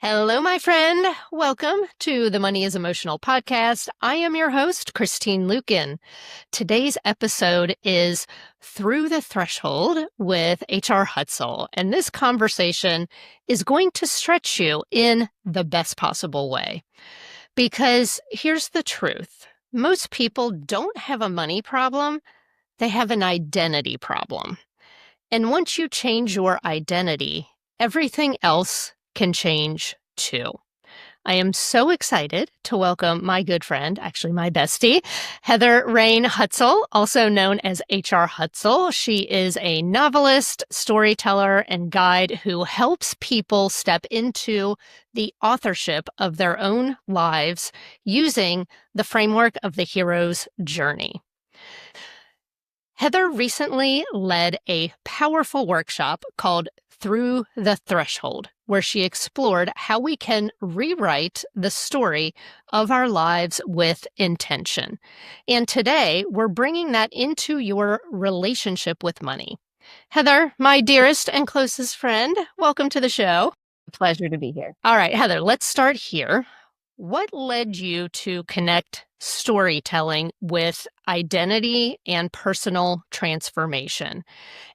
Hello, my friend. Welcome to the Money is Emotional podcast. I am your host, Christine Lukin. Today's episode is Through the Threshold with HR Hutzel, and this conversation is going to stretch you in the best possible way. Because here's the truth. Most people don't have a money problem. They have an identity problem. And once you change your identity, everything else can change too. I am so excited to welcome my good friend, actually my bestie, Heather Hutzel, also known as HR Hutzel. She is a novelist, storyteller, and guide who helps people step into the authorship of their own lives using the framework of the hero's journey. Heather recently led a powerful workshop called Through the Threshold, where she explored how we can rewrite the story of our lives with intention. And today, we're bringing that into your relationship with money. Heather, my dearest and closest friend, welcome to the show. Pleasure to be here. All right, Heather, let's start here. What led you to connect storytelling with identity and personal transformation?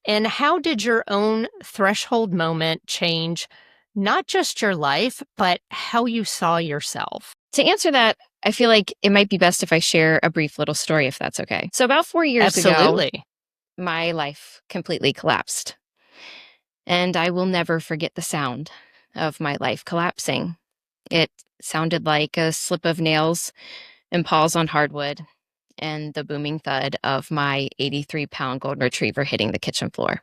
And how did your own threshold moment change not just your life, but how you saw yourself? To answer that, I feel like it might be best if I share a brief little story, if that's okay. So about 4 years ago, my life completely collapsed. And I will never forget the sound of my life collapsing. It sounded like a slip of nails and paws on hardwood and the booming thud of my 83-pound golden retriever hitting the kitchen floor.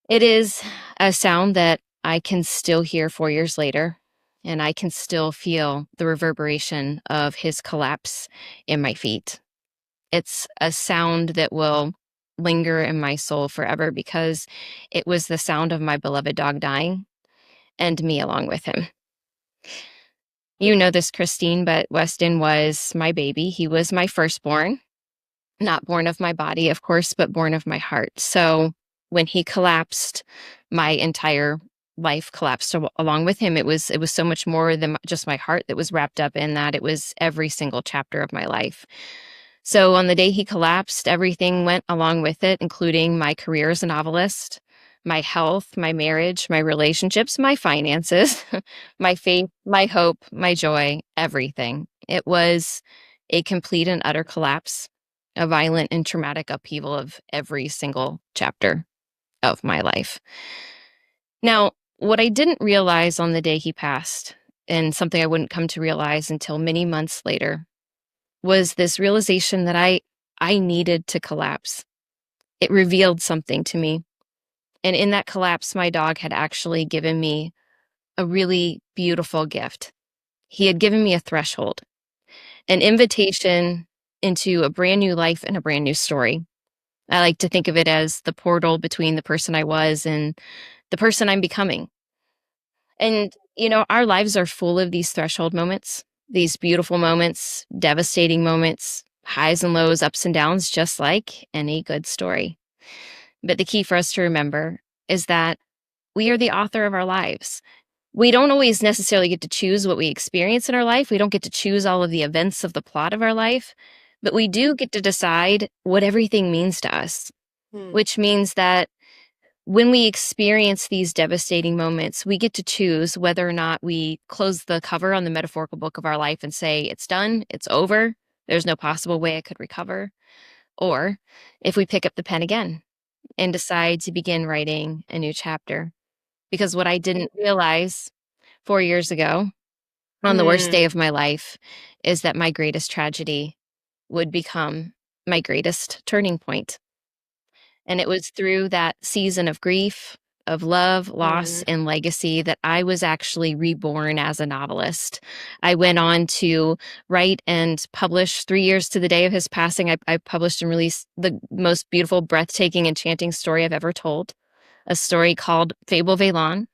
It is a sound that I can still hear 4 years later, and I can still feel the reverberation of his collapse in my feet. It's a sound that will linger in my soul forever because it was the sound of my beloved dog dying and me along with him. You know this, Christine, but Weston was my baby. He was my firstborn, not born of my body, of course, but born of my heart. So when he collapsed, my entire life collapsed along with him. It was so much more than just my heart that was wrapped up in that. It was every single chapter of my life. So on the day he collapsed, everything went along with it, including my career as a novelist, my health, my marriage, my relationships, my finances, my faith, my hope, my joy, everything. It was a complete and utter collapse, a violent and traumatic upheaval of every single chapter of my life. Now, what I didn't realize on the day he passed, and something I wouldn't come to realize until many months later, was this realization that I needed to collapse. It revealed something to me. And in that collapse, my dog had actually given me a really beautiful gift. He had given me a threshold, an invitation into a brand new life and a brand new story. I like to think of it as the portal between the person I was and the person I'm becoming. And, our lives are full of these threshold moments, these beautiful moments, devastating moments, highs and lows, ups and downs, just like any good story. But the key for us to remember is that we are the author of our lives. We don't always necessarily get to choose what we experience in our life. We don't get to choose all of the events of the plot of our life, but we do get to decide what everything means to us, which means that when we experience these devastating moments, we get to choose whether or not we close the cover on the metaphorical book of our life and say, it's done, it's over, there's no possible way I could recover, or if we pick up the pen again and decide to begin writing a new chapter. Because what I didn't realize 4 years ago on the worst day of my life is that my greatest tragedy would become my greatest turning point. And it was through that season of grief, of love, loss, and legacy that I was actually reborn as a novelist. I went on to write and publish 3 years to the day of his passing. I published and released the most beautiful, breathtaking, enchanting story I've ever told, a story called Fable of Eylan.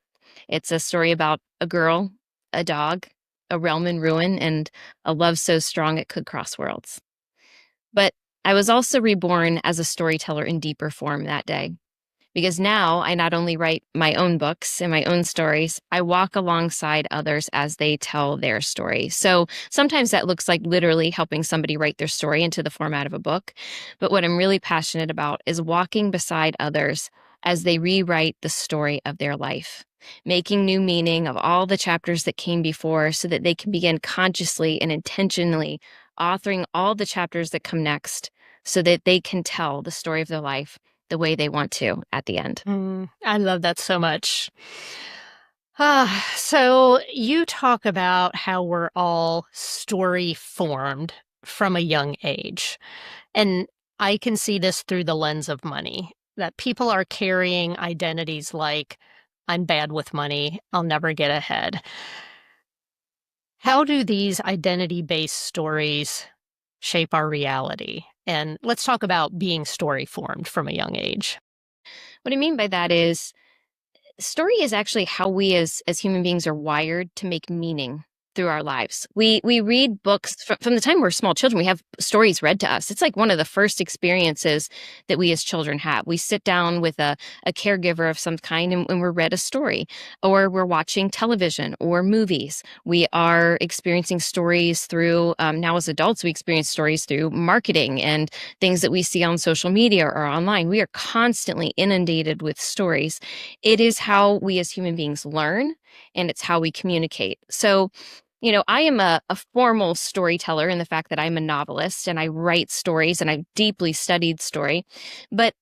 It's a story about a girl, a dog, a realm in ruin, and a love so strong it could cross worlds. But I was also reborn as a storyteller in deeper form that day. because now I not only write my own books and my own stories, I walk alongside others as they tell their story. So sometimes that looks like literally helping somebody write their story into the format of a book. But what I'm really passionate about is walking beside others as they rewrite the story of their life, making new meaning of all the chapters that came before so that they can begin consciously and intentionally authoring all the chapters that come next so that they can tell the story of their life the way they want to at the end. I love that so much. So you talk about how we're all story formed from a young age. And I can see this through the lens of money, that people are carrying identities like, I'm bad with money, I'll never get ahead. How do these identity-based stories shape our reality? And let's talk about being story formed from a young age. What I mean by that is story is actually how we as human beings are wired to make meaning through our lives. We read books from the time we're small children. We have stories read to us. It's like one of the first experiences that we as children have. We sit down with a caregiver of some kind and we're read a story, or we're watching television or movies. We are experiencing stories through, now as adults, we experience stories through marketing and things that we see on social media or online. We are constantly inundated with stories. It is how we as human beings learn, and it's how we communicate. So, I am a formal storyteller in the fact that I'm a novelist and I write stories and I've deeply studied story. But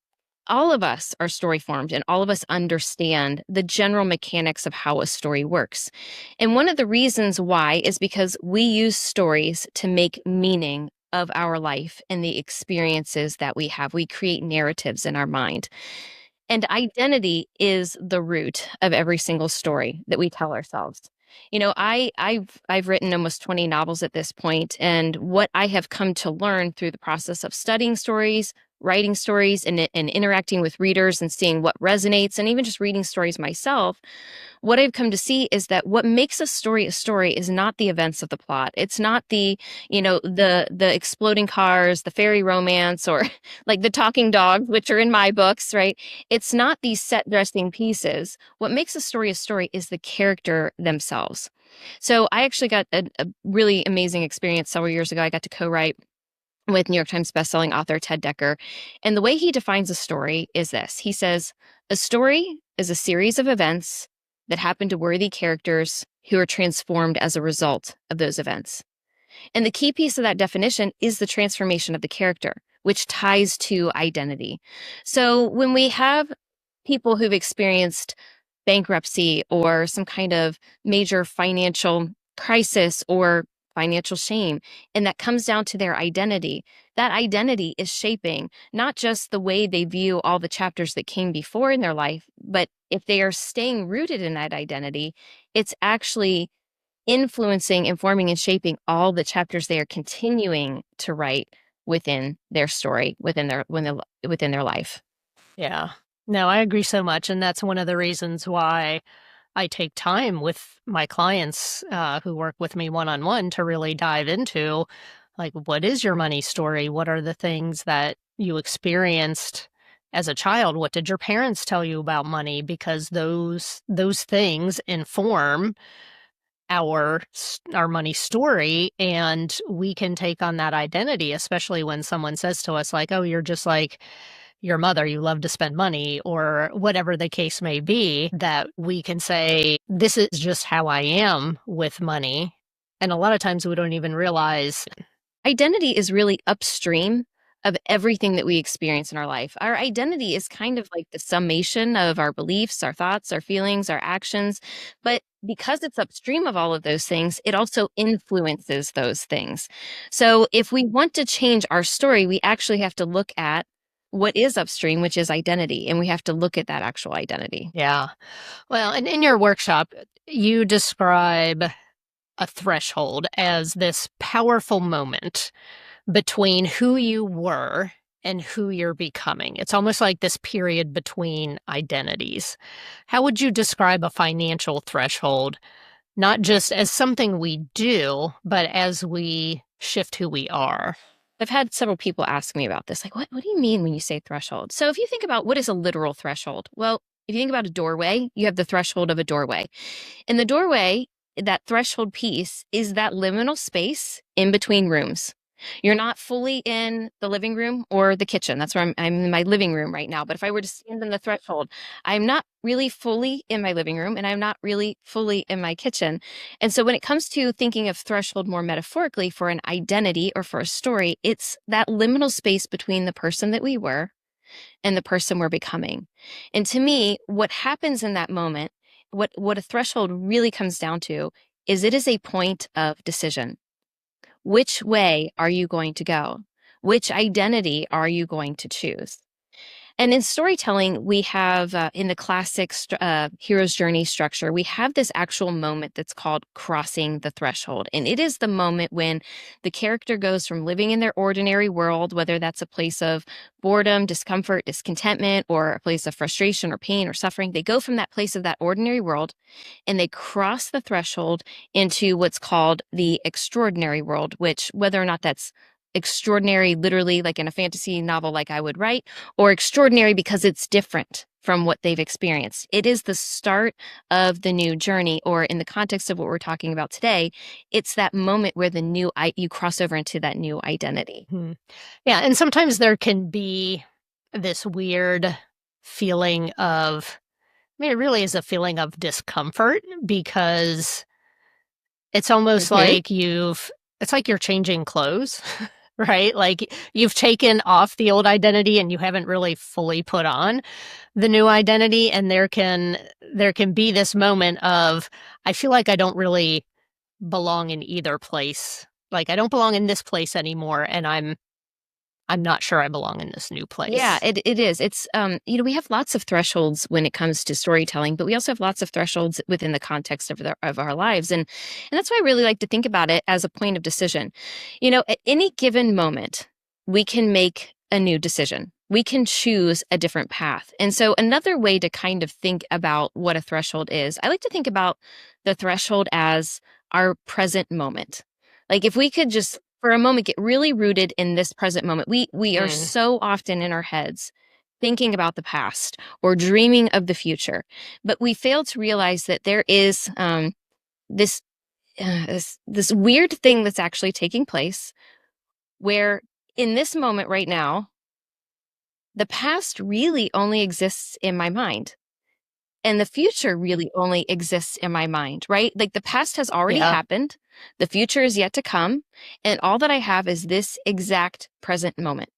all of us are story formed and all of us understand the general mechanics of how a story works. And one of the reasons why is because we use stories to make meaning of our life and the experiences that we have. We create narratives in our mind. And identity is the root of every single story that we tell ourselves. I've written almost 20 novels at this point, and what I have come to learn through the process of studying stories, writing stories, and interacting with readers and seeing what resonates, and even just reading stories myself, what I've come to see is that what makes a story is not the events of the plot. It's not the exploding cars, the fairy romance, or like the talking dogs, which are in my books, right? It's not these set dressing pieces. What makes a story is the character themselves. So I actually got a really amazing experience several years ago. I got to co-write with New York Times bestselling author Ted Dekker. And the way he defines a story is this. He says, a story is a series of events that happen to worthy characters who are transformed as a result of those events. And the key piece of that definition is the transformation of the character, which ties to identity. So when we have people who've experienced bankruptcy or some kind of major financial crisis or financial shame, and that comes down to their identity, that identity is shaping not just the way they view all the chapters that came before in their life, but if they are staying rooted in that identity, it's actually influencing, informing, and shaping all the chapters they are continuing to write within their story, within their life. Yeah. No, I agree so much. And that's one of the reasons why I take time with my clients who work with me one-on-one to really dive into, like, what is your money story? What are the things that you experienced as a child? What did your parents tell you about money? Because those things inform our money story, and we can take on that identity, especially when someone says to us like, oh, you're just like your mother, you love to spend money, or whatever the case may be, that we can say, this is just how I am with money. And a lot of times we don't even realize. Identity is really upstream of everything that we experience in our life. Our identity is kind of like the summation of our beliefs, our thoughts, our feelings, our actions. But because it's upstream of all of those things, it also influences those things. So if we want to change our story, we actually have to look at what is upstream, which is identity. And we have to look at that actual identity. Yeah. Well, and in your workshop, you describe a threshold as this powerful moment between who you were and who you're becoming. It's almost like this period between identities. How would you describe a financial threshold, not just as something we do, but as we shift who we are? I've had several people ask me about this. Like, what do you mean when you say threshold? So if you think about what is a literal threshold, well, if you think about a doorway, you have the threshold of a doorway. And the doorway, that threshold piece, is that liminal space in between rooms. You're not fully in the living room or the kitchen. That's where I'm in my living room right now. But if I were to stand in the threshold, I'm not really fully in my living room and I'm not really fully in my kitchen. And so when it comes to thinking of threshold more metaphorically for an identity or for a story, it's that liminal space between the person that we were and the person we're becoming. And to me, what happens in that moment, what a threshold really comes down to is it is a point of decision. Which way are you going to go? Which identity are you going to choose? And in storytelling, we have, in the classic hero's journey structure, we have this actual moment that's called crossing the threshold. And it is the moment when the character goes from living in their ordinary world, whether that's a place of boredom, discomfort, discontentment, or a place of frustration or pain or suffering. They go from that place of that ordinary world and they cross the threshold into what's called the extraordinary world, which, whether or not that's extraordinary, literally like in a fantasy novel like I would write, or extraordinary because it's different from what they've experienced. It is the start of the new journey, or in the context of what we're talking about today, it's that moment where you cross over into that new identity. Mm-hmm. Yeah, and sometimes there can be this weird feeling of, it really is a feeling of discomfort because it's almost like it's like you're changing clothes. Right? Like you've taken off the old identity and you haven't really fully put on the new identity. And there can be this moment of, I feel like I don't really belong in either place. Like I don't belong in this place anymore. And I'm not sure I belong in this new place. Yeah, it is. It's, we have lots of thresholds when it comes to storytelling, but we also have lots of thresholds within the context of our lives. And that's why I really like to think about it as a point of decision. At any given moment, we can make a new decision. We can choose a different path. And so another way to kind of think about what a threshold is, I like to think about the threshold as our present moment. Like if we could just for a moment, get really rooted in this present moment. We are so often in our heads thinking about the past or dreaming of the future, but we fail to realize that there is this weird thing that's actually taking place where in this moment right now, the past really only exists in my mind. And the future really only exists in my mind, right? Like the past has already happened. The future is yet to come. And all that I have is this exact present moment.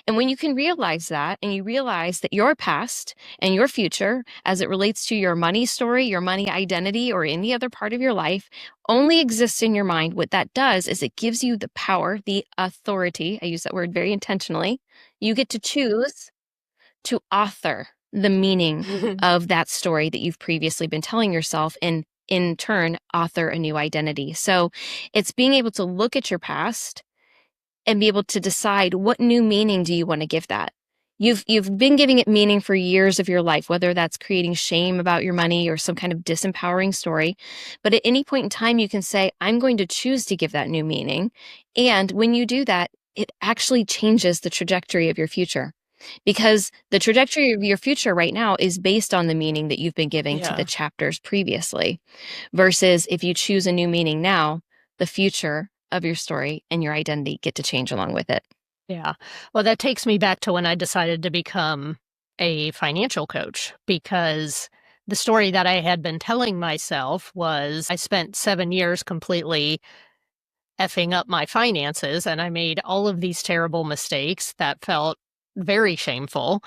And when you can realize that, and you realize that your past and your future, as it relates to your money story, your money identity, or any other part of your life, only exists in your mind, what that does is it gives you the power, the authority. I use that word very intentionally. You get to choose to author the meaning of that story that you've previously been telling yourself, and in turn, author a new identity. So it's being able to look at your past and be able to decide what new meaning do you want to give that. You've been giving it meaning for years of your life, whether that's creating shame about your money or some kind of disempowering story. But at any point in time, you can say, I'm going to choose to give that new meaning. And when you do that, it actually changes the trajectory of your future. Because the trajectory of your future right now is based on the meaning that you've been giving to the chapters previously. Versus if you choose a new meaning now, the future of your story and your identity get to change along with it. Yeah. Well, that takes me back to when I decided to become a financial coach, because the story that I had been telling myself was I spent 7 years completely effing up my finances and I made all of these terrible mistakes that felt very shameful.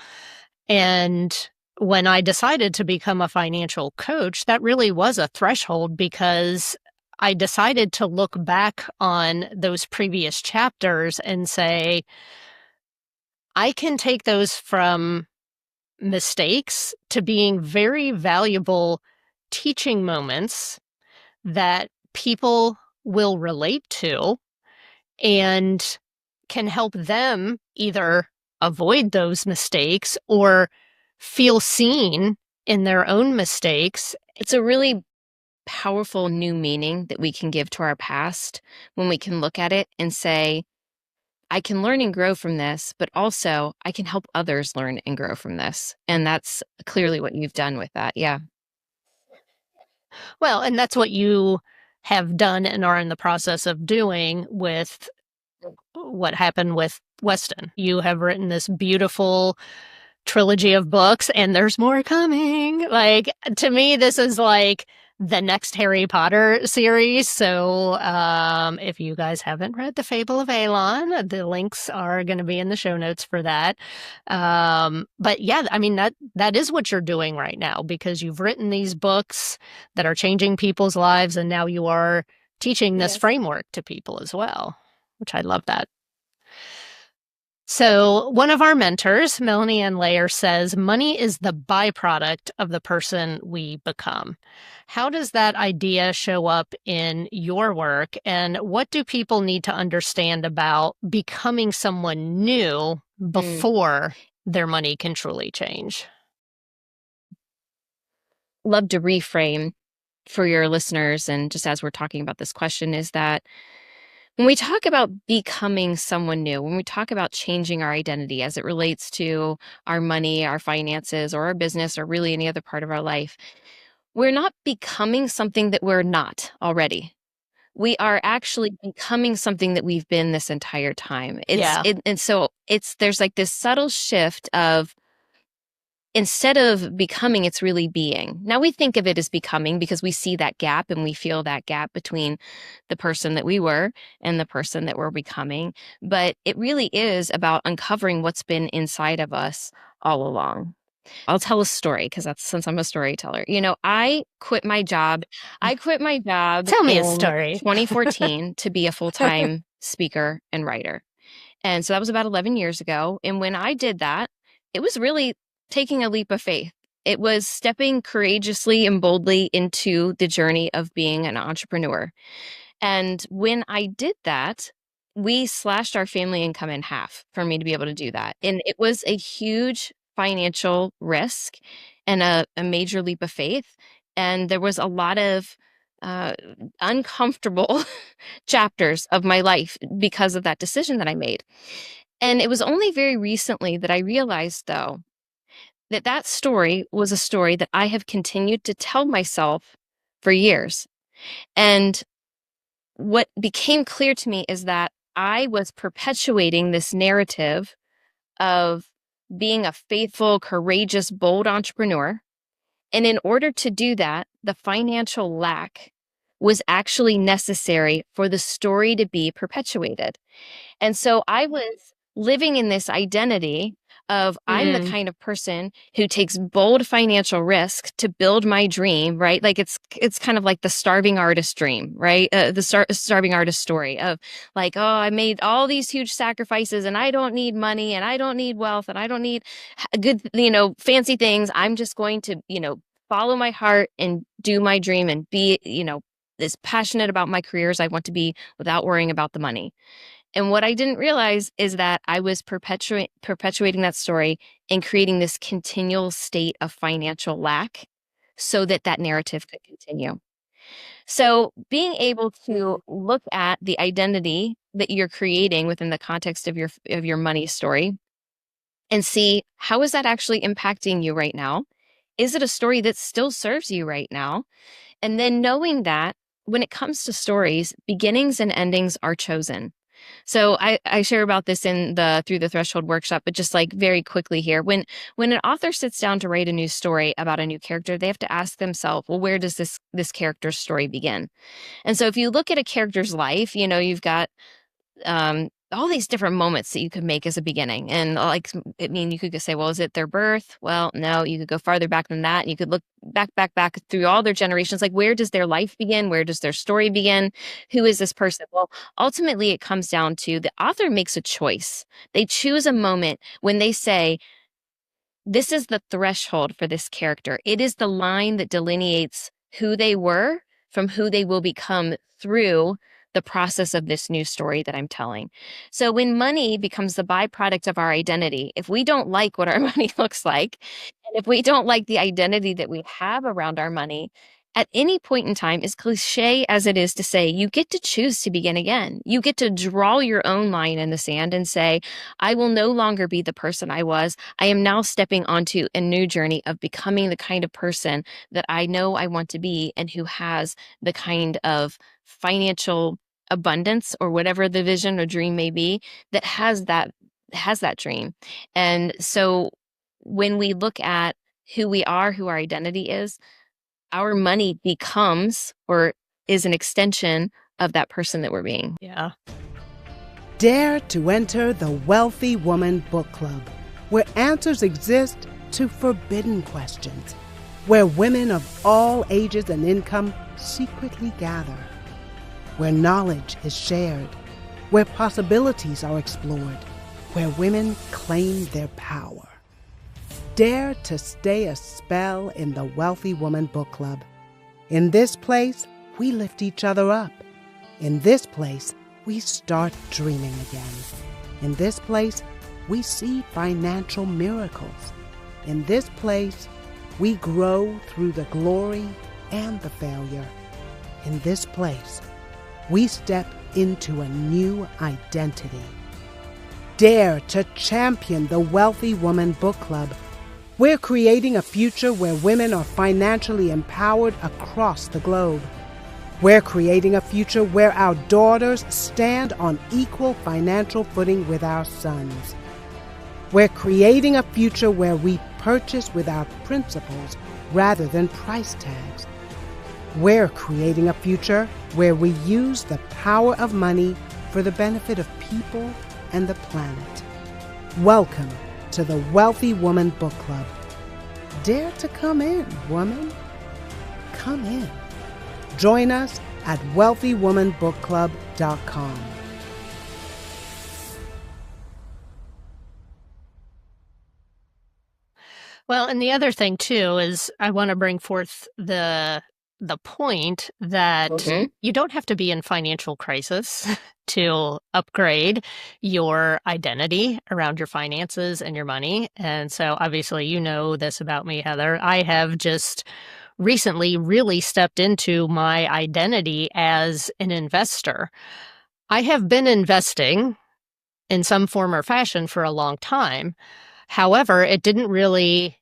And when I decided to become a financial coach, that really was a threshold, because I decided to look back on those previous chapters and say, I can take those from mistakes to being very valuable teaching moments that people will relate to and can help them either avoid those mistakes or feel seen in their own mistakes. It's a really powerful new meaning that we can give to our past when we can look at it and say, I can learn and grow from this, but also I can help others learn and grow from this. And that's clearly what you've done with that. Yeah. Well, and that's what you have done and are in the process of doing with what happened with Weston. You have written this beautiful trilogy of books, and there's more coming. Like, to me, this is like the next Harry Potter series. So if you guys haven't read The Fable of Eylan, the links are going to be in the show notes for that. But yeah, I mean, that is what you're doing right now, because you've written these books that are changing people's lives, and now you are teaching this framework to people as well, which I love that. So one of our mentors, Melanie Ann Layer, says money is the byproduct of the person we become. How does that idea show up in your work, and what do people need to understand about becoming someone new before their money can truly change? Love to reframe for your listeners, and just as we're talking about this question, is that when we talk about becoming someone new, when we talk about changing our identity as it relates to our money, our finances, or our business, or really any other part of our life, we're not becoming something that we're not already. We are actually becoming something that we've been this entire time. And so there's like this subtle shift of, instead of becoming, it's really being. Now we think of it as becoming because we see that gap and we feel that gap between the person that we were and the person that we're becoming. But it really is about uncovering what's been inside of us all along. I'll tell a story because since I'm a storyteller. I quit my job. Tell me a story. 2014 to be a full-time speaker and writer. And so that was about 11 years ago. And when I did that, it was really taking a leap of faith. It was stepping courageously and boldly into the journey of being an entrepreneur. And when I did that, we slashed our family income in half for me to be able to do that. And it was a huge financial risk and a major leap of faith. And there was a lot of uncomfortable chapters of my life because of that decision that I made. And it was only very recently that I realized, though, that story was a story that I have continued to tell myself for years. And what became clear to me is that I was perpetuating this narrative of being a faithful, courageous, bold entrepreneur. And in order to do that, the financial lack was actually necessary for the story to be perpetuated. And so I was living in this identity of I'm the kind of person who takes bold financial risk to build my dream, right? Like it's kind of like the starving artist dream, right? The starving artist story of like, oh, I made all these huge sacrifices and I don't need money and I don't need wealth and I don't need good, fancy things. I'm just going to, follow my heart and do my dream and be, as passionate about my career as I want to be without worrying about the money. And what I didn't realize is that I was perpetuating that story and creating this continual state of financial lack so that narrative could continue. So being able to look at the identity that you're creating within the context of your money story and see, how is that actually impacting you right now? Is it a story that still serves you right now? And then knowing that when it comes to stories, beginnings and endings are chosen. So I share about this in the Through the Threshold workshop, but just like very quickly here, when an author sits down to write a new story about a new character, they have to ask themselves, well, where does this character's story begin? And so if you look at a character's life, you've got all these different moments that you could make as a beginning. And you could say, well, is it their birth? Well, no, you could go farther back than that. And you could look back through all their generations. Like, where does their life begin? Where does their story begin? Who is this person? Well, ultimately it comes down to the author makes a choice. They choose a moment when they say, this is the threshold for this character. It is the line that delineates who they were from who they will become through the process of this new story that I'm telling. So when money becomes the byproduct of our identity, if we don't like what our money looks like, and if we don't like the identity that we have around our money, at any point in time, as cliche as it is to say, you get to choose to begin again. You get to draw your own line in the sand and say, I will no longer be the person I was. I am now stepping onto a new journey of becoming the kind of person that I know I want to be and who has the kind of financial abundance or whatever the vision or dream may be that has that dream. And so when we look at who we are, who our identity is, our money becomes or is an extension of that person that we're being. Yeah. Dare to enter the Wealthy Woman Book Club, where answers exist to forbidden questions, where women of all ages and income secretly gather, where knowledge is shared, where possibilities are explored, where women claim their power. Dare to stay a spell in the Wealthy Woman Book Club. In this place, we lift each other up. In this place, we start dreaming again. In this place, we see financial miracles. In this place, we grow through the glory and the failure. In this place, we step into a new identity. Dare to champion the Wealthy Woman Book Club. We're creating a future where women are financially empowered across the globe. We're creating a future where our daughters stand on equal financial footing with our sons. We're creating a future where we purchase with our principles rather than price tags. We're creating a future where we use the power of money for the benefit of people and the planet. Welcome to the Wealthy Woman Book Club. Dare to come in, woman. Come in. Join us at wealthywomanbookclub.com. Well, and the other thing too is I want to bring forth the point that you don't have to be in financial crisis to upgrade your identity around your finances and your money. And so obviously, you know this about me, Heather. I have just recently really stepped into my identity as an investor. I have been investing in some form or fashion for a long time. However, it didn't really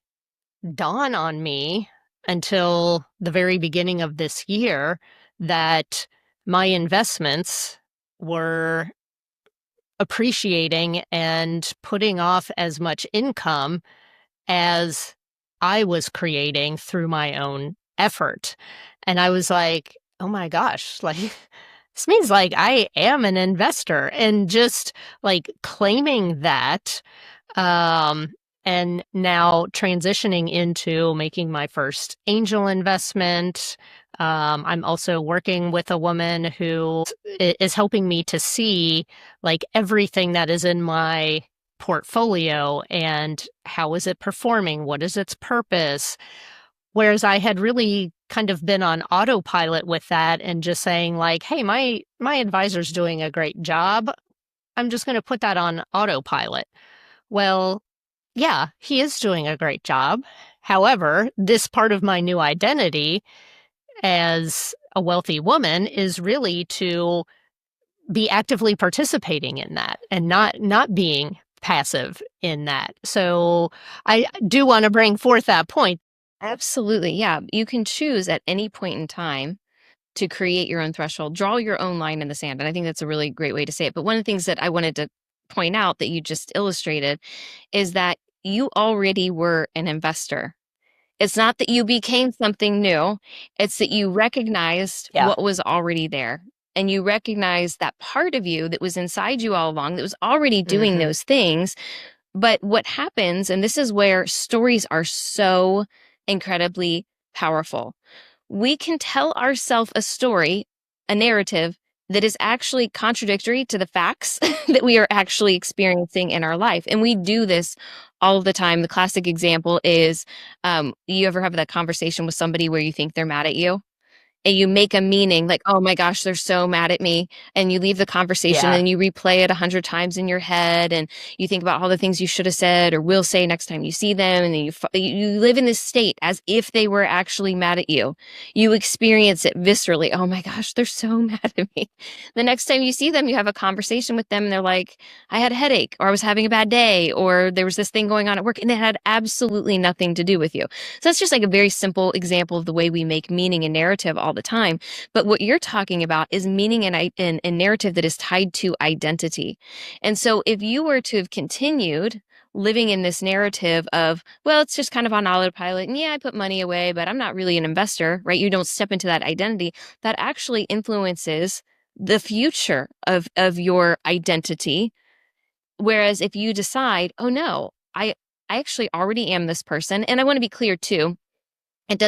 dawn on me until the very beginning of this year that my investments were appreciating and putting off as much income as I was creating through my own effort. And I was like, oh my gosh, like this means like I am an investor, and just like claiming that, and now transitioning into making my first angel investment. I'm also working with a woman who is helping me to see like everything that is in my portfolio and how is it performing? What is its purpose? Whereas I had really kind of been on autopilot with that and just saying like, hey, my advisor's doing a great job. I'm just going to put that on autopilot. Well, yeah, he is doing a great job. However, this part of my new identity as a wealthy woman is really to be actively participating in that and not being passive in that. So I do want to bring forth that point. Absolutely. Yeah. You can choose at any point in time to create your own threshold, draw your own line in the sand. And I think that's a really great way to say it. But one of the things that I wanted to point out that you just illustrated is that you already were an investor. It's not that you became something new. It's that you recognized what was already there. And you recognized that part of you that was inside you all along that was already doing those things. But what happens, and this is where stories are so incredibly powerful. We can tell ourselves a story, a narrative that is actually contradictory to the facts that we are actually experiencing in our life. And we do this all the time. The classic example is, you ever have that conversation with somebody where you think they're mad at you? and you make a meaning like, oh my gosh, they're so mad at me. And you leave the conversation and you replay it 100 times in your head. And you think about all the things you should have said or will say next time you see them. And then you live in this state as if they were actually mad at you. You experience it viscerally. Oh my gosh, they're so mad at me. The next time you see them, you have a conversation with them and they're like, I had a headache, or I was having a bad day, or there was this thing going on at work, and it had absolutely nothing to do with you. So that's just like a very simple example of the way we make meaning and narrative all the time. But what you're talking about is meaning and narrative that is tied to identity. And so if you were to have continued living in this narrative of, well, it's just kind of on autopilot, and yeah, I put money away, but I'm not really an investor, right? You don't step into that identity. That actually influences the future of your identity. Whereas if you decide, oh no, I actually already am this person. And I want to be clear too.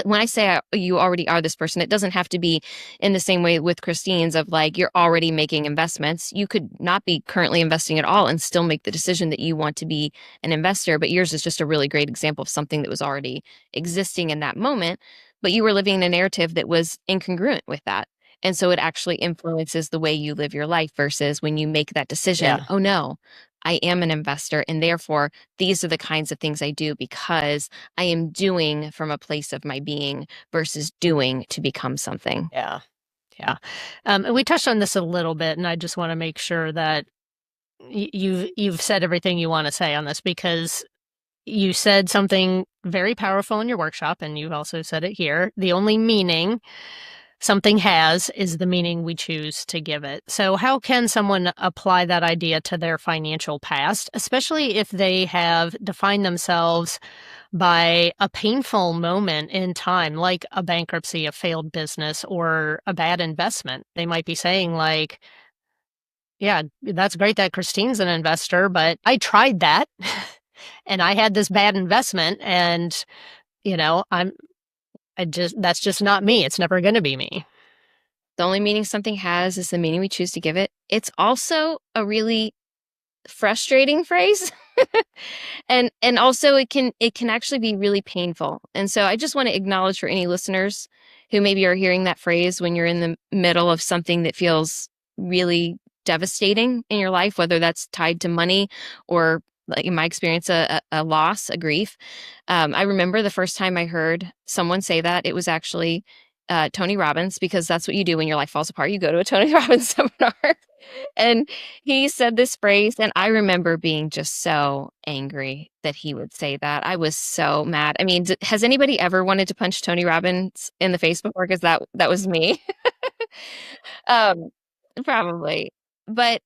When I say you already are this person, it doesn't have to be in the same way with Christine's of like, you're already making investments. You could not be currently investing at all and still make the decision that you want to be an investor. But yours is just a really great example of something that was already existing in that moment. But you were living in a narrative that was incongruent with that. And so it actually influences the way you live your life versus when you make that decision, oh no, I am an investor, and therefore these are the kinds of things I do because I am doing from a place of my being versus doing to become something. Yeah. And we touched on this a little bit, and I just want to make sure that you've said everything you want to say on this, because you said something very powerful in your workshop, and you've also said it here. The only meaning something has is the meaning we choose to give it. So how can someone apply that idea to their financial past, especially if they have defined themselves by a painful moment in time, like a bankruptcy, a failed business, or a bad investment? They might be saying like, yeah, that's great that Christine's an investor, but I tried that and I had this bad investment, and that's just not me. It's never going to be me. The only meaning something has is the meaning we choose to give it. It's also a really frustrating phrase. and also it can actually be really painful. And so I just want to acknowledge for any listeners who maybe are hearing that phrase when you're in the middle of something that feels really devastating in your life, whether that's tied to money or, like in my experience, a loss, a grief. I remember the first time I heard someone say that, it was actually Tony Robbins, because that's what you do when your life falls apart. You go to a Tony Robbins seminar. And he said this phrase, and I remember being just so angry that he would say that. I was so mad. I mean, has anybody ever wanted to punch Tony Robbins in the face before? Because that was me. Probably. But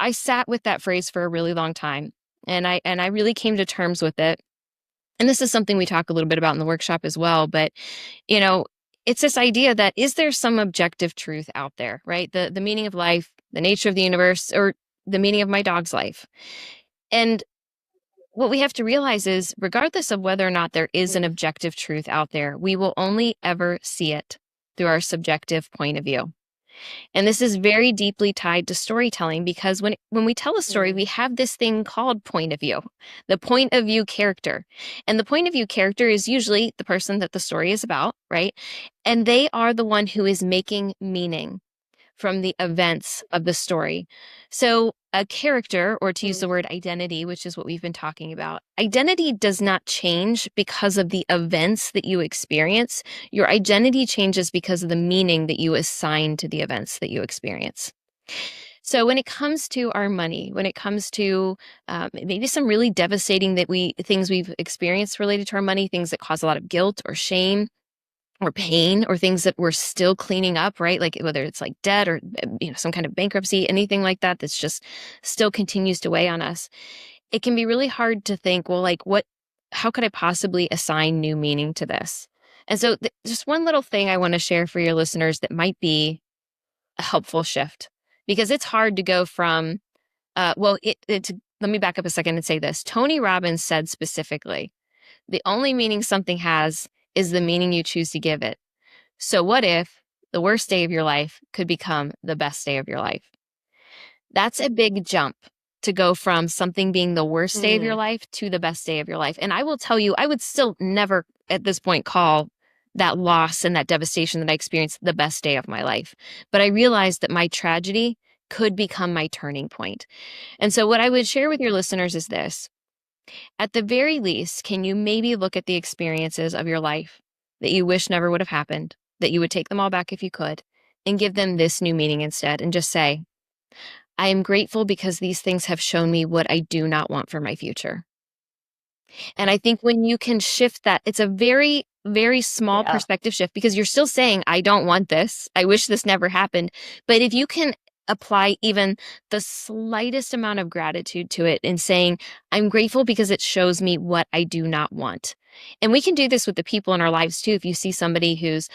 I sat with that phrase for a really long time, and I really came to terms with it. And this is something we talk a little bit about in the workshop as well. But it's this idea that, is there some objective truth out there, right? The meaning of life, the nature of the universe, or the meaning of my dog's life. And what we have to realize is, regardless of whether or not there is an objective truth out there, we will only ever see it through our subjective point of view. And this is very deeply tied to storytelling, because when we tell a story, we have this thing called point of view, the point of view character. And the point of view character is usually the person that the story is about, right? And they are the one who is making meaning from the events of the story. So a character, or to use the word identity, which is what we've been talking about, identity does not change because of the events that you experience. Your identity changes because of the meaning that you assign to the events that you experience. So when it comes to our money, when it comes to maybe some really devastating things we've experienced related to our money, things that cause a lot of guilt or shame or pain, or things that we're still cleaning up, right? Like whether it's like debt or some kind of bankruptcy, anything like that that's just still continues to weigh on us. It can be really hard to think, well, like how could I possibly assign new meaning to this? And so just one little thing I want to share for your listeners that might be a helpful shift, because it's hard to go from, let me back up a second and say this. Tony Robbins said specifically, the only meaning something has is the meaning you choose to give it. So what if the worst day of your life could become the best day of your life? That's a big jump, to go from something being the worst day of your life to the best day of your life. And I will tell you, I would still never at this point call that loss and that devastation that I experienced the best day of my life. But I realized that my tragedy could become my turning point. And so what I would share with your listeners is this. At the very least, can you maybe look at the experiences of your life that you wish never would have happened, that you would take them all back if you could, and give them this new meaning instead, and just say, I am grateful because these things have shown me what I do not want for my future. And I think when you can shift that, it's a very, very small perspective shift, because you're still saying, I don't want this. I wish this never happened. But if you can apply even the slightest amount of gratitude to it and saying, I'm grateful because it shows me what I do not want. And we can do this with the people in our lives too. If you see somebody who's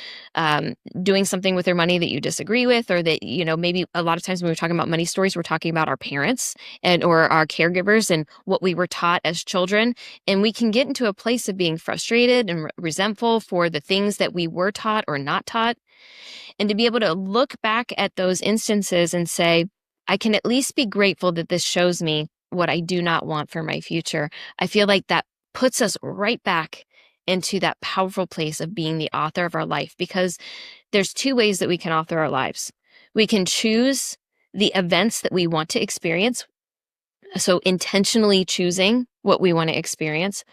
doing something with their money that you disagree with, or that, maybe a lot of times when we're talking about money stories, we're talking about our parents or our caregivers and what we were taught as children. And we can get into a place of being frustrated and resentful for the things that we were taught or not taught. And to be able to look back at those instances and say, I can at least be grateful that this shows me what I do not want for my future. I feel like that puts us right back into that powerful place of being the author of our life, because there's two ways that we can author our lives. We can choose the events that we want to experience, so intentionally choosing what we want to experience,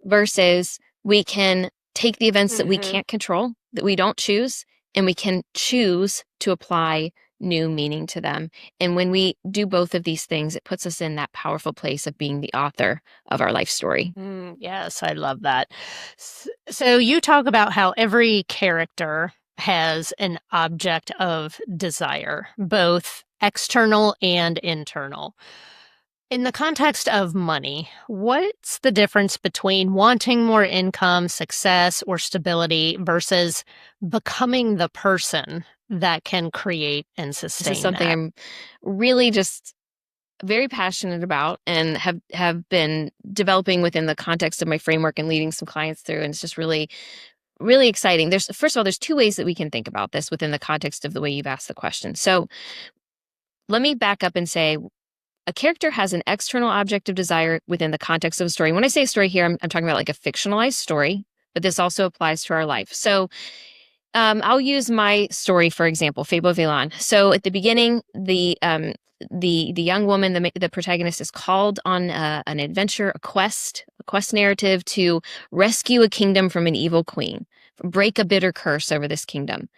versus we can take the events that we can't control, that we don't choose, and we can choose to apply new meaning to them. And when we do both of these things, it puts us in that powerful place of being the author of our life story. Yes, I love that. So you talk about how every character has an object of desire, both external and internal. In the context of money, what's the difference between wanting more income, success, or stability versus becoming the person that can create and sustain This is something that? I'm really just very passionate about and have been developing within the context of my framework and leading some clients through. And it's just really, really exciting. First of all, there's two ways that we can think about this within the context of the way you've asked the question. So let me back up and say, a character has an external object of desire within the context of a story. When I say a story here, I'm talking about like a fictionalized story, but this also applies to our life. So I'll use my story, for example, Fable of Eylan. So at the beginning, the young woman, the protagonist, is called on an adventure, a quest narrative to rescue a kingdom from an evil queen, break a bitter curse over this kingdom.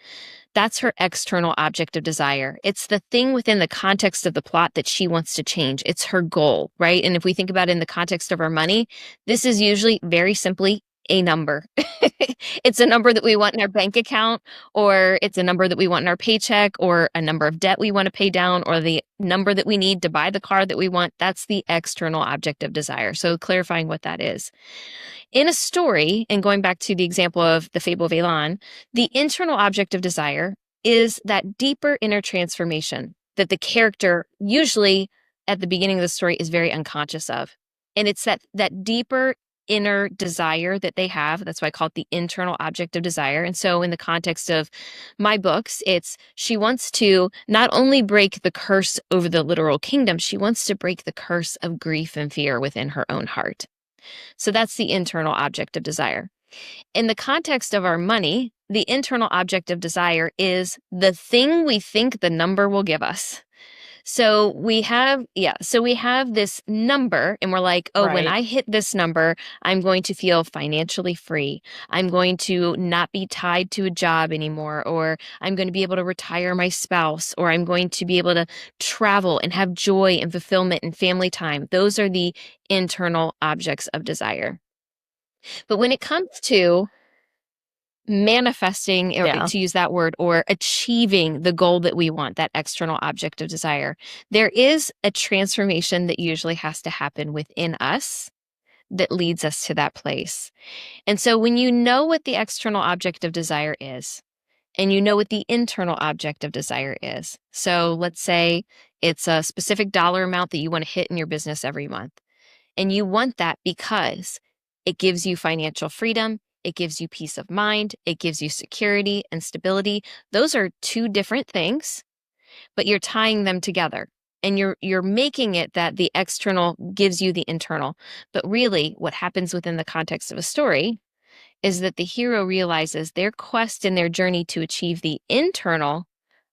That's her external object of desire. It's the thing within the context of the plot that she wants to change. It's her goal, right? And if we think about it in the context of our money, this is usually very simply a number. It's a number that we want in our bank account, or it's a number that we want in our paycheck, or a number of debt we want to pay down, or the number that we need to buy the car that we want. That's the external object of desire. So clarifying what that is. In a story, and going back to the example of the Fable of Eylan, the internal object of desire is that deeper inner transformation that the character usually at the beginning of the story is very unconscious of. And it's that deeper inner desire that they have. That's why I call it the internal object of desire. And so in the context of my books, she wants to not only break the curse over the literal kingdom, she wants to break the curse of grief and fear within her own heart. So that's the internal object of desire. In the context of our money, the internal object of desire is the thing we think the number will give us. So we have this number, and we're like, oh, right, when I hit this number, I'm going to feel financially free. I'm going to not be tied to a job anymore, or I'm going to be able to retire my spouse, or I'm going to be able to travel and have joy and fulfillment and family time. Those are the internal objects of desire. But when it comes to manifesting, or to use that word, or achieving the goal that we want, that external object of desire, there is a transformation that usually has to happen within us that leads us to that place. And so when you know what the external object of desire is, and you know what the internal object of desire is, so let's say it's a specific dollar amount that you want to hit in your business every month, and you want that because it gives you financial freedom, it gives you peace of mind, it gives you security and stability. Those are two different things, but you're tying them together, and you're making it that the external gives you the internal. But really what happens within the context of a story is that the hero realizes their quest and their journey to achieve the internal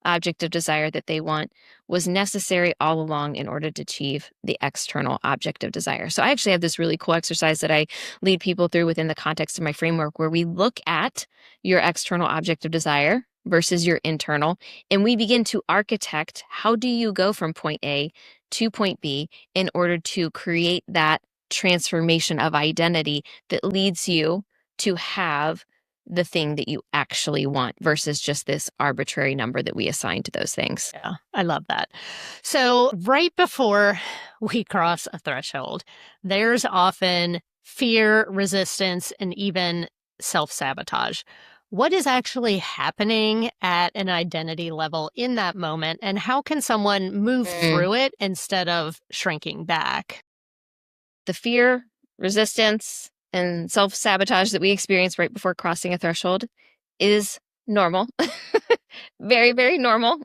object of desire that they want was necessary all along in order to achieve the external object of desire. So I actually have this really cool exercise that I lead people through within the context of my framework, where we look at your external object of desire versus your internal, and we begin to architect how do you go from point A to point B in order to create that transformation of identity that leads you to have the thing that you actually want versus just this arbitrary number that we assign to those things. Yeah, I love that. So right before we cross a threshold, there's often fear, resistance, and even self-sabotage. What is actually happening at an identity level in that moment, and how can someone move through it instead of shrinking back? The fear, resistance, and self-sabotage that we experience right before crossing a threshold is normal. Very, very normal.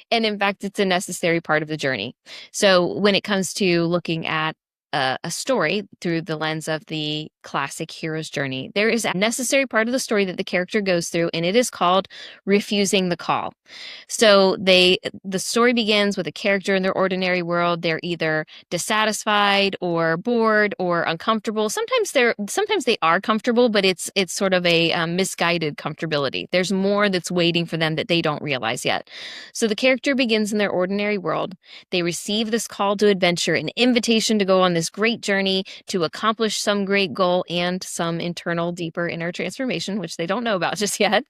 And in fact, it's a necessary part of the journey. So when it comes to looking at a story through the lens of the classic hero's journey, there is a necessary part of the story that the character goes through, and it is called refusing the call. So the story begins with a character in their ordinary world. They're either dissatisfied or bored or uncomfortable. Sometimes they are comfortable, but it's sort of a misguided comfortability. There's more that's waiting for them that they don't realize yet. So the character begins in their ordinary world. They receive this call to adventure, an invitation to go on this great journey to accomplish some great goal and some internal, deeper inner transformation, which they don't know about just yet.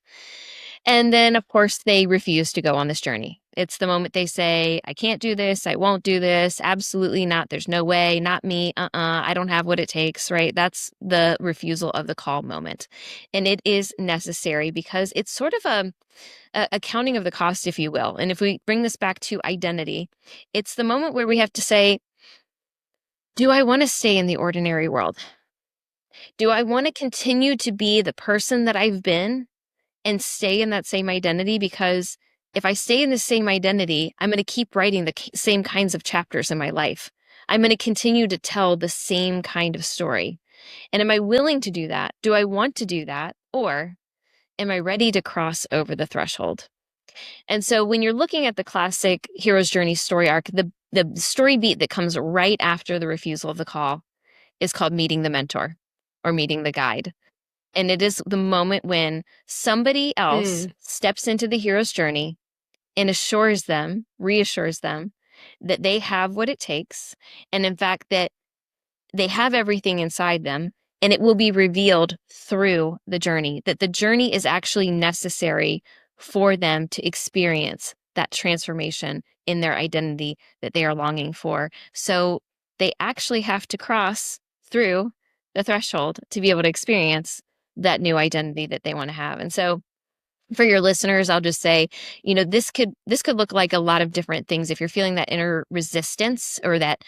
And then, of course, they refuse to go on this journey. It's the moment they say, I can't do this. I won't do this. Absolutely not. There's no way. Not me. I don't have what it takes, right? That's the refusal of the call moment. And it is necessary because it's sort of a counting of the cost, if you will. And if we bring this back to identity, it's the moment where we have to say, do I want to stay in the ordinary world? Do I want to continue to be the person that I've been and stay in that same identity? Because if I stay in the same identity, I'm going to keep writing the same kinds of chapters in my life. I'm going to continue to tell the same kind of story. And am I willing to do that? Do I want to do that? Or am I ready to cross over the threshold? And so when you're looking at the classic hero's journey story arc, the story beat that comes right after the refusal of the call is called meeting the mentor or meeting the guide. And it is the moment when somebody else steps into the hero's journey and reassures them that they have what it takes. And in fact, that they have everything inside them, and it will be revealed through the journey, that the journey is actually necessary for them to experience that transformation in their identity that they are longing for. So they actually have to cross through the threshold to be able to experience that new identity that they want to have. And so for your listeners, I'll just say, this could look like a lot of different things. If you're feeling that inner resistance or that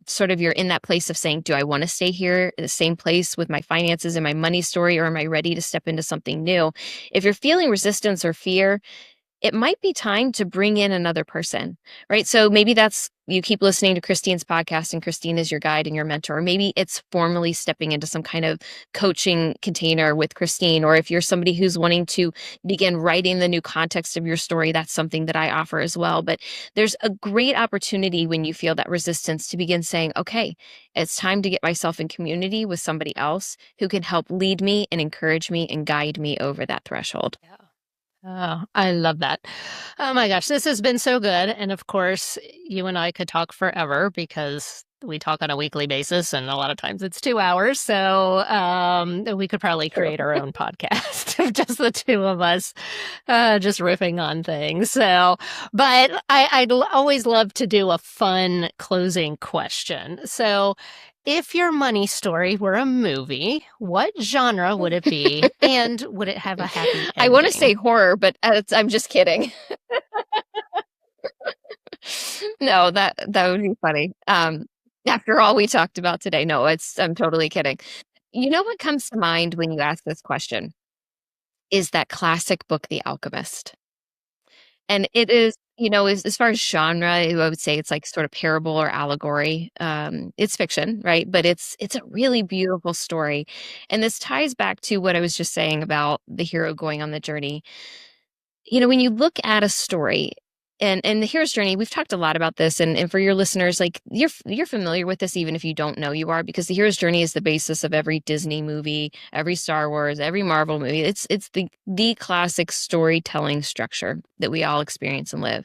sort of you're in that place of saying, do I want to stay here in the same place with my finances and my money story, or am I ready to step into something new? If you're feeling resistance or fear, it might be time to bring in another person, right? So maybe that's, you keep listening to Christine's podcast and Christine is your guide and your mentor. Or maybe it's formally stepping into some kind of coaching container with Christine. Or if you're somebody who's wanting to begin writing the new context of your story, that's something that I offer as well. But there's a great opportunity when you feel that resistance to begin saying, okay, it's time to get myself in community with somebody else who can help lead me and encourage me and guide me over that threshold. Yeah. Oh, I love that. Oh my gosh, this has been so good. And of course, you and I could talk forever because we talk on a weekly basis and a lot of times it's 2 hours. So we could probably create our own podcast of just the two of us just riffing on things. So, but I'd always love to do a fun closing question. So if your money story were a movie, what genre would it be? And would it have a happy ending? I want to say horror, but I'm just kidding. No, that would be funny. After all we talked about today, no, I'm totally kidding. You know what comes to mind when you ask this question is that classic book, The Alchemist. And it is, as far as genre, I would say it's like sort of parable or allegory. It's fiction, right? But it's a really beautiful story. And this ties back to what I was just saying about the hero going on the journey. When you look at a story and the hero's journey, we've talked a lot about this. And for your listeners, like you're familiar with this, even if you don't know you are, because the hero's journey is the basis of every Disney movie, every Star Wars, every Marvel movie. It's the classic storytelling structure that we all experience and live.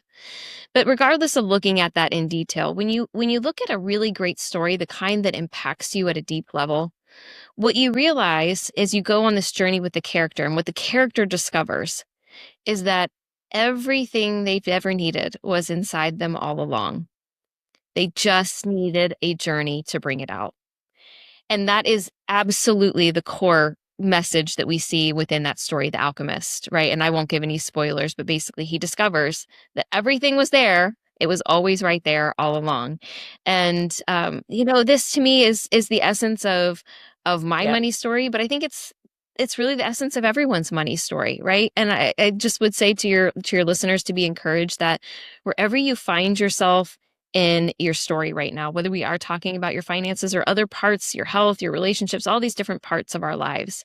But regardless of looking at that in detail, when you look at a really great story, the kind that impacts you at a deep level, what you realize as you go on this journey with the character and what the character discovers is that everything they've ever needed was inside them all along. They just needed a journey to bring it out. And that is absolutely the core message that we see within that story, The Alchemist, right? And I won't give any spoilers, but basically he discovers that everything was there. It was always right there all along. And, this to me is the essence of my money story, but I think it's really the essence of everyone's money story, right? And I just would say to your listeners to be encouraged that wherever you find yourself in your story right now, whether we are talking about your finances or other parts, your health, your relationships, all these different parts of our lives,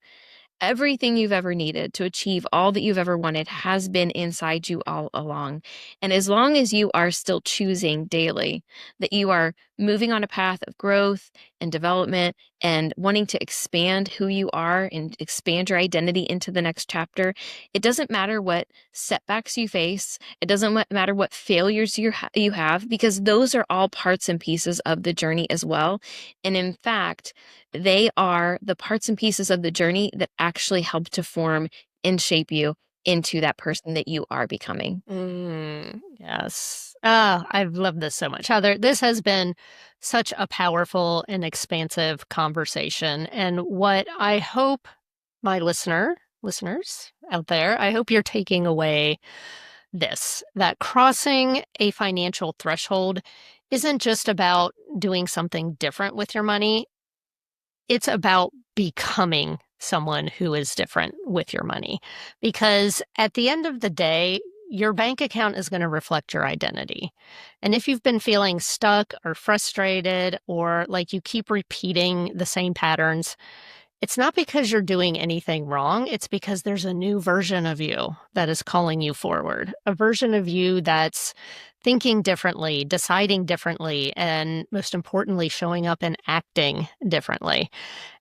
everything you've ever needed to achieve all that you've ever wanted has been inside you all along. And as long as you are still choosing daily that you are moving on a path of growth and development and wanting to expand who you are and expand your identity into the next chapter, it doesn't matter what setbacks you face. It doesn't matter what failures you have, because those are all parts and pieces of the journey as well. And in fact, they are the parts and pieces of the journey that actually help to form and shape you into that person that you are becoming. Yes. I've loved this so much. Heather, this has been such a powerful and expansive conversation. And what I hope my listeners out there, I hope you're taking away that crossing a financial threshold isn't just about doing something different with your money. It's about becoming someone who is different with your money. Because at the end of the day, your bank account is going to reflect your identity. And if you've been feeling stuck or frustrated or like you keep repeating the same patterns, it's not because you're doing anything wrong. It's because there's a new version of you that is calling you forward, a version of you that's thinking differently, deciding differently, and most importantly, showing up and acting differently.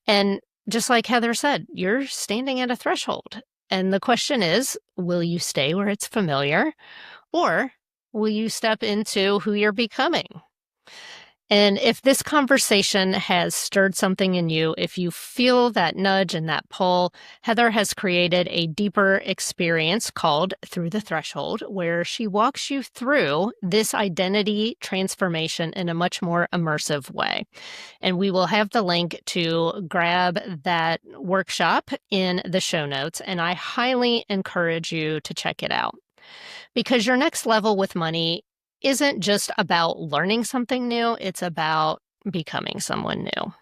And just like Heather said, you're standing at a threshold. And the question is, will you stay where it's familiar, or will you step into who you're becoming? And if this conversation has stirred something in you, if you feel that nudge and that pull, Heather has created a deeper experience called Through the Threshold, where she walks you through this identity transformation in a much more immersive way. And we will have the link to grab that workshop in the show notes, and I highly encourage you to check it out. Because your next level with money isn't just about learning something new, it's about becoming someone new.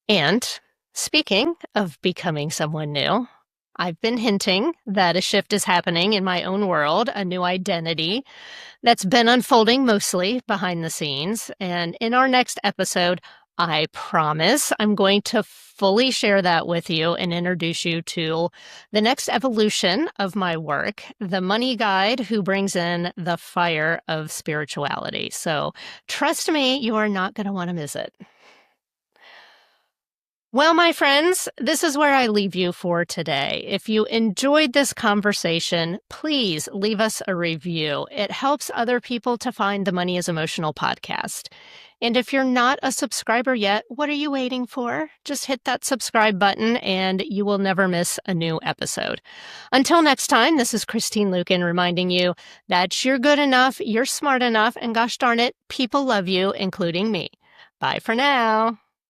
And speaking of becoming someone new, I've been hinting that a shift is happening in my own world, a new identity that's been unfolding mostly behind the scenes. And in our next episode, I promise I'm going to fully share that with you and introduce you to the next evolution of my work, the money guide who brings in the fire of spirituality. So trust me, you are not going to want to miss it. Well, my friends, this is where I leave you for today. If you enjoyed this conversation, please leave us a review. It helps other people to find the Money is Emotional podcast. And if you're not a subscriber yet, what are you waiting for? Just hit that subscribe button and you will never miss a new episode. Until next time, this is Christine Lukin reminding you that you're good enough, you're smart enough, and gosh darn it, people love you, including me. Bye for now.